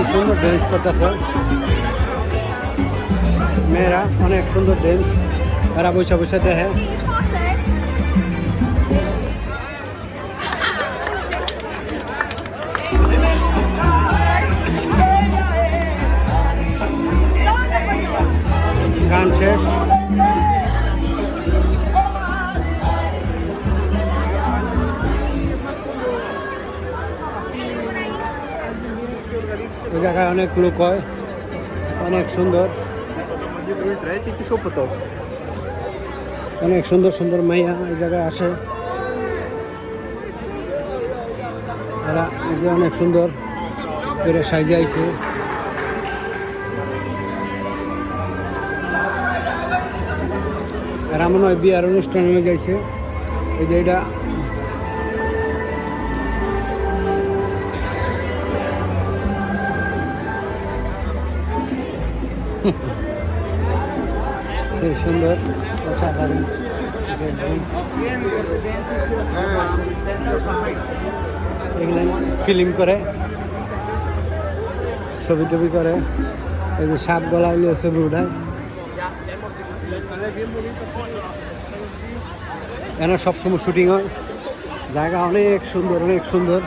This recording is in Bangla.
কি সুন্দর ড্যান্স করতেছে মেয়েরা, অনেক সুন্দর ড্যান্স। এরা বসে বসে দেখে। গান শেষ। ওই জায়গায় অনেক লোক হয়, অনেক সুন্দর, অনেক সুন্দর সুন্দর মাইয়া এই জায়গায় আসে। এরা এই যে অনেক সুন্দর করে সাইজে আইছে। এরা মনে হয় বিয়ার অনুষ্ঠান হয়ে যাইছে। এই যে এটা খুব সুন্দর, অসাধারণ। এগুলো ফিল্ম করে, ছবি টবি করে। এই যে সাপ গলা হইলে ছবি উঠায়। এখানে সবসময় শুটিং হয়। জায়গা অনেক সুন্দর, অনেক সুন্দর।